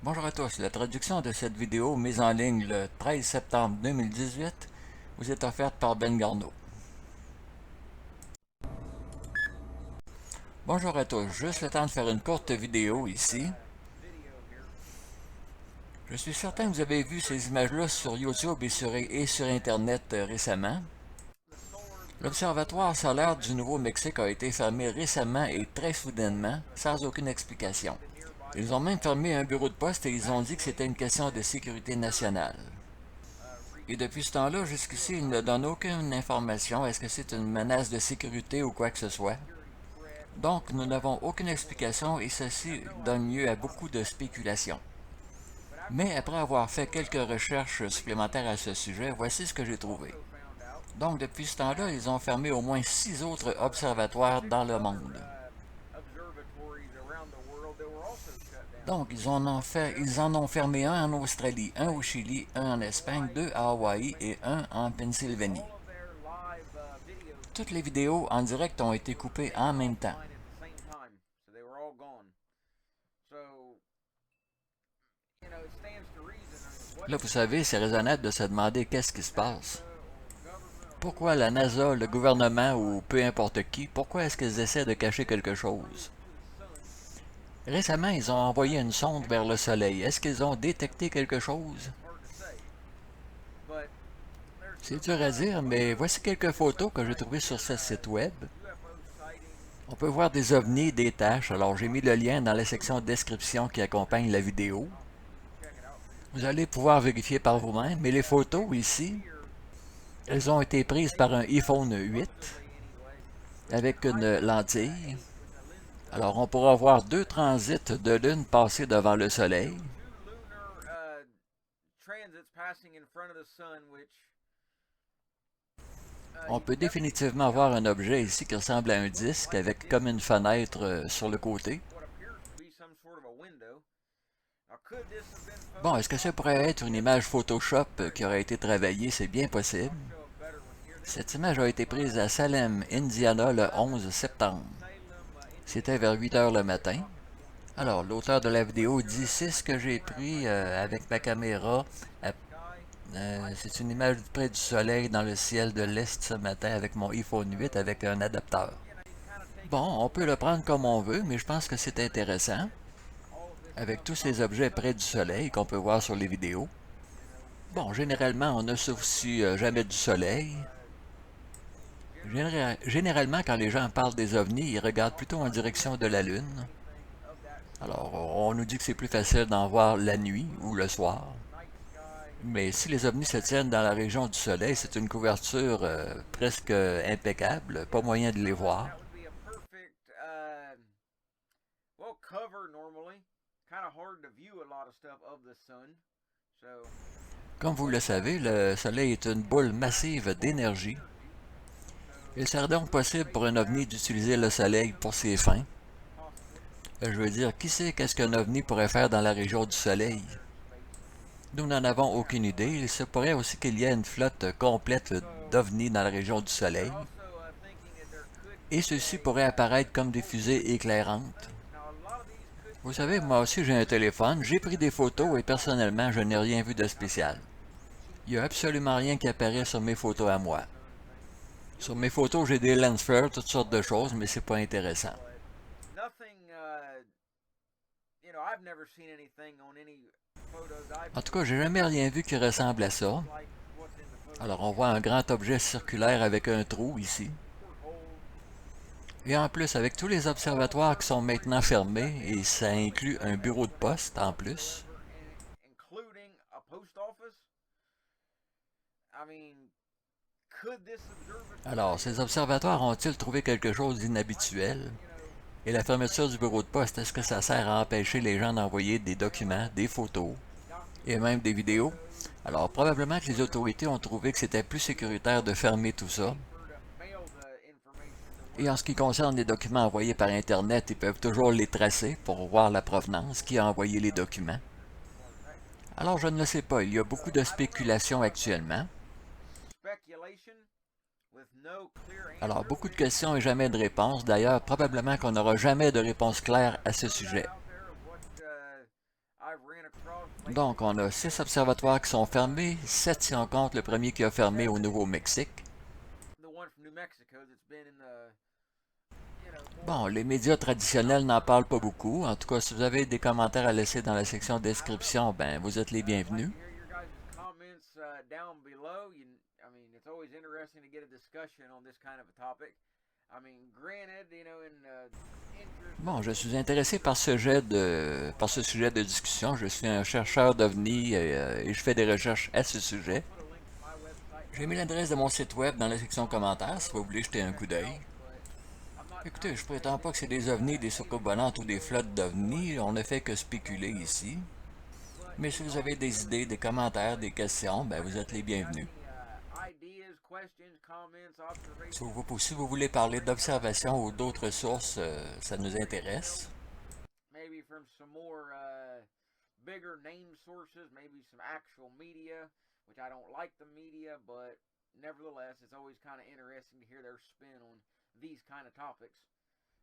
Bonjour à tous, la traduction de cette vidéo mise en ligne le 13 septembre 2018 vous est offerte par Ben Garneau. Bonjour à tous, juste le temps de faire une courte vidéo ici. Je suis certain que vous avez vu ces images-là sur YouTube et sur Internet récemment. L'Observatoire solaire du Nouveau-Mexique a été fermé récemment et très soudainement, sans aucune explication. Ils ont même fermé un bureau de poste et ils ont dit que c'était une question de sécurité nationale. Et depuis ce temps-là, jusqu'ici, il ne donne aucune information. Est-ce que c'est une menace de sécurité ou quoi que ce soit? Donc, nous n'avons aucune explication et ceci donne lieu à beaucoup de spéculations. Mais après avoir fait quelques recherches supplémentaires à ce sujet, voici ce que j'ai trouvé. Donc, depuis ce temps-là, ils ont fermé au moins 6 autres observatoires dans le monde. Donc, ils en ont fermé un en Australie, un au Chili, un en Espagne, deux à Hawaï et un en Pennsylvanie. Toutes les vidéos en direct ont été coupées en même temps. Là, vous savez, c'est raisonnable de se demander qu'est-ce qui se passe. Pourquoi la NASA, le gouvernement ou peu importe qui, pourquoi est-ce qu'ils essaient de cacher quelque chose? Récemment, ils ont envoyé une sonde vers le Soleil. Est-ce qu'ils ont détecté quelque chose? C'est dur à dire, mais voici quelques photos que j'ai trouvées sur ce site web. On peut voir des ovnis, des taches, alors j'ai mis le lien dans la section description qui accompagne la vidéo. Vous allez pouvoir vérifier par vous-même, mais les photos ici, elles ont été prises par un iPhone 8 avec une lentille. Alors on pourra voir deux transits de lune passer devant le Soleil. On peut définitivement voir un objet ici qui ressemble à un disque avec comme une fenêtre sur le côté. Bon, est-ce que ça pourrait être une image Photoshop qui aurait été travaillée? C'est bien possible. Cette image a été prise à Salem, Indiana, le 11 septembre. C'était vers 8 heures le matin. Alors, l'auteur de la vidéo dit, c'est ce que j'ai pris avec ma caméra. C'est une image près du soleil dans le ciel de l'Est ce matin avec mon iPhone 8 avec un adapteur. Bon, on peut le prendre comme on veut, mais je pense que c'est intéressant. Avec tous ces objets près du soleil qu'on peut voir sur les vidéos. Bon, généralement, on ne se soucie jamais du soleil. Généralement, quand les gens parlent des ovnis, ils regardent plutôt en direction de la Lune. Alors, on nous dit que c'est plus facile d'en voir la nuit ou le soir. Mais si les ovnis se tiennent dans la région du Soleil, c'est une couverture presque impeccable, pas moyen de les voir. Comme vous le savez, le Soleil est une boule massive d'énergie. Il serait donc possible pour un ovni d'utiliser le Soleil pour ses fins. Je veux dire, qui sait qu'est-ce qu'un ovni pourrait faire dans la région du Soleil? Nous n'en avons aucune idée. Il se pourrait aussi qu'il y ait une flotte complète d'ovnis dans la région du Soleil. Et ceux-ci pourraient apparaître comme des fusées éclairantes. Vous savez, moi aussi j'ai un téléphone, j'ai pris des photos et personnellement je n'ai rien vu de spécial. Il n'y a absolument rien qui apparaît sur mes photos à moi. Sur mes photos j'ai des lens flares, toutes sortes de choses, mais c'est pas intéressant. En tout cas, j'ai jamais rien vu qui ressemble à ça. Alors on voit un grand objet circulaire avec un trou ici. Et en plus, avec tous les observatoires qui sont maintenant fermés, et ça inclut un bureau de poste en plus. Alors, ces observatoires ont-ils trouvé quelque chose d'inhabituel? Et la fermeture du bureau de poste, est-ce que ça sert à empêcher les gens d'envoyer des documents, des photos et même des vidéos? Alors, probablement que les autorités ont trouvé que c'était plus sécuritaire de fermer tout ça. Et en ce qui concerne les documents envoyés par Internet, ils peuvent toujours les tracer pour voir la provenance, qui a envoyé les documents. Alors, je ne le sais pas, il y a beaucoup de spéculations actuellement. Alors, beaucoup de questions et jamais de réponses. D'ailleurs, probablement qu'on n'aura jamais de réponse claire à ce sujet. Donc, on a 6 observatoires qui sont fermés, 7 si on compte le premier qui a fermé au Nouveau-Mexique. Bon, les médias traditionnels n'en parlent pas beaucoup. En tout cas, si vous avez des commentaires à laisser dans la section description, ben, vous êtes les bienvenus. Bon, je suis intéressé par ce sujet de discussion. Je suis un chercheur d'OVNI et je fais des recherches à ce sujet. J'ai mis l'adresse de mon site web dans la section commentaires si vous voulez jeter un coup d'œil. Écoutez, je prétends pas que c'est des ovnis, des soucoupes volantes ou des flottes d'ovnis. On ne fait que spéculer ici. Mais si vous avez des idées, des commentaires, des questions, ben vous êtes les bienvenus. Si vous voulez parler d'observation ou d'autres sources, ça nous intéresse. Bigger name sources, maybe some actual media, which I don't like the media, but nevertheless, it's always kind of interesting to hear their spin on these kind of topics.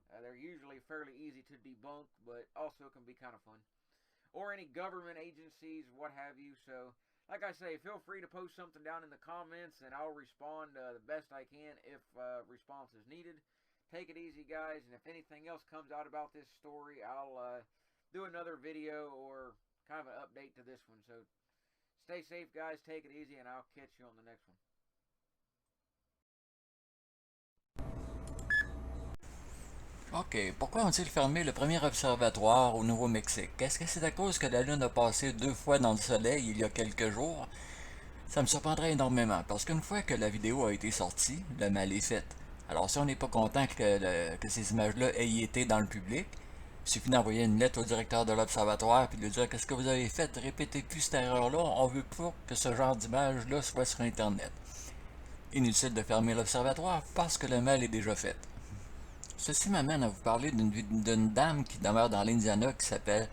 They're usually fairly easy to debunk, but also can be kind of fun. Or any government agencies, what have you. So, like I say, feel free to post something down in the comments, and I'll respond the best I can if response is needed. Take it easy, guys, and if anything else comes out about this story, I'll do another video or kind of an update to this one. So stay safe, guys. Take it easy, and I'll catch you on the next one. OK. Pourquoi ont-ils fermé le premier observatoire au Nouveau-Mexique? Est-ce que c'est à cause que la Lune a passé 2 fois dans le Soleil il y a quelques jours? Ça me surprendrait énormément, parce qu'une fois que la vidéo a été sortie, le mal est fait. Alors si on n'est pas content que ces images-là aient été dans le public, il suffit d'envoyer une lettre au directeur de l'observatoire et de lui dire qu'est-ce que vous avez fait, répétez plus cette erreur-là, on veut pas que ce genre d'image-là soit sur Internet. Inutile de fermer l'observatoire parce que le mal est déjà fait. Ceci m'amène à vous parler d'une dame qui demeure dans l'Indiana qui s'appelle,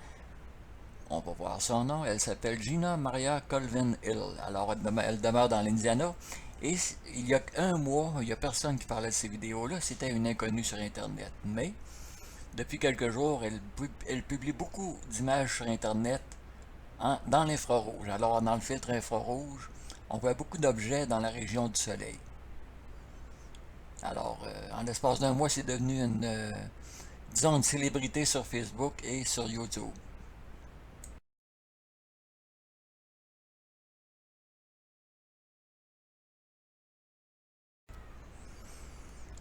on va voir son nom, elle s'appelle Gina Maria Colvin Hill. Alors elle demeure dans l'Indiana et il y a un mois, il n'y a personne qui parlait de ces vidéos-là, c'était une inconnue sur Internet. Mais depuis quelques jours, elle publie beaucoup d'images sur Internet dans l'infrarouge. Alors, dans le filtre infrarouge, on voit beaucoup d'objets dans la région du Soleil. Alors, en l'espace d'un mois, c'est devenu disons, une célébrité sur Facebook et sur YouTube.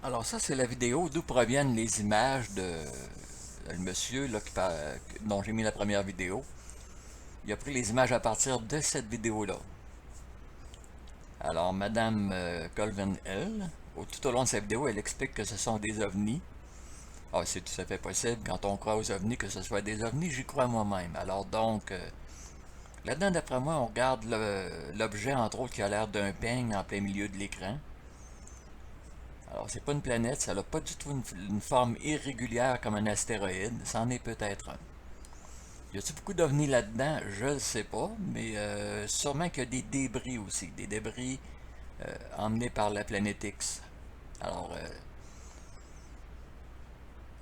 Alors ça, c'est la vidéo d'où proviennent les images de le monsieur là, dont j'ai mis la première vidéo. Il a pris les images à partir de cette vidéo-là. Alors, Madame Colvin Hill, tout au long de sa vidéo, elle explique que ce sont des ovnis. Ah, c'est tout à fait possible, quand on croit aux ovnis, que ce soit des ovnis, j'y crois moi-même. Alors donc, là-dedans, d'après moi, on regarde l'objet, entre autres, qui a l'air d'un peigne en plein milieu de l'écran. Alors, c'est pas une planète, ça n'a pas du tout une forme irrégulière comme un astéroïde, c'en est peut-être un. Y a-t-il beaucoup d'ovnis là-dedans? Je ne sais pas, mais sûrement qu'il y a des débris aussi, des débris emmenés par la planète X. Alors,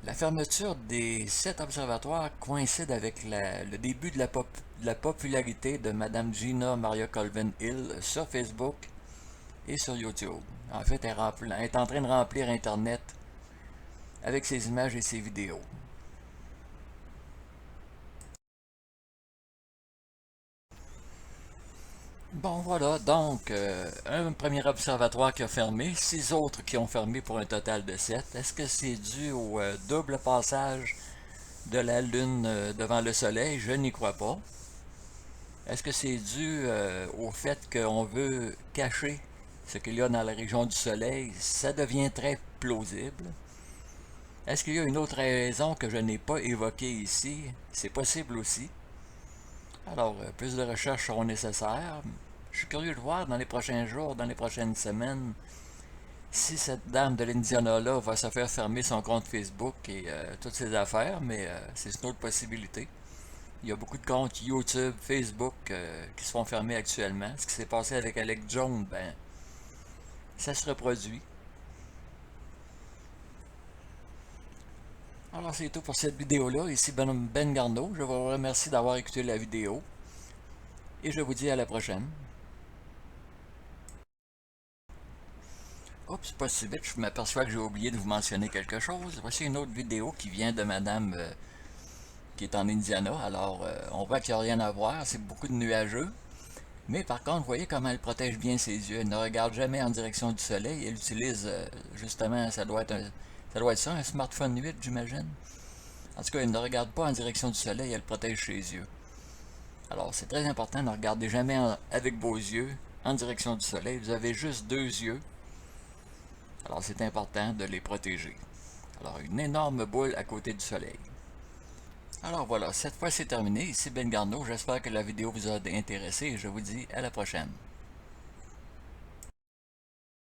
la fermeture des 7 observatoires coïncide avec le début de la popularité de Mme Gina Maria Colvin Hill sur Facebook et sur YouTube. En fait, elle est en train de remplir Internet avec ses images et ses vidéos. Bon voilà, donc un premier observatoire qui a fermé, 6 autres qui ont fermé pour un total de 7. Est-ce que c'est dû au double passage de la Lune devant le Soleil? Je n'y crois pas. Est-ce que c'est dû au fait qu'on veut cacher ce qu'il y a dans la région du Soleil? Ça devient très plausible. Est-ce qu'il y a une autre raison que je n'ai pas évoquée ici? C'est possible aussi. Alors, plus de recherches seront nécessaires. Je suis curieux de voir dans les prochains jours, dans les prochaines semaines, si cette dame de l'Indiana-là va se faire fermer son compte Facebook et toutes ses affaires, mais c'est une autre possibilité. Il y a beaucoup de comptes YouTube, Facebook qui se font fermer actuellement. Ce qui s'est passé avec Alex Jones, ben, ça se reproduit. Alors c'est tout pour cette vidéo-là. Ici Ben Garneau. Je vous remercie d'avoir écouté la vidéo. Et je vous dis à la prochaine. Oups, pas si vite, je m'aperçois que j'ai oublié de vous mentionner quelque chose. Voici une autre vidéo qui vient de madame qui est en Indiana. Alors, on voit qu'il n'y a rien à voir, c'est beaucoup de nuageux. Mais par contre, vous voyez comment elle protège bien ses yeux. Elle ne regarde jamais en direction du soleil. Elle utilise, justement, ça doit être ça, un smartphone 8, j'imagine. En tout cas, elle ne regarde pas en direction du soleil, elle protège ses yeux. Alors, c'est très important, ne regardez jamais avec vos yeux en direction du soleil. Vous avez juste deux yeux. Alors, c'est important de les protéger. Alors, une énorme boule à côté du soleil. Alors voilà, cette fois c'est terminé. Ici Ben Garneau. J'espère que la vidéo vous a intéressé et je vous dis à la prochaine.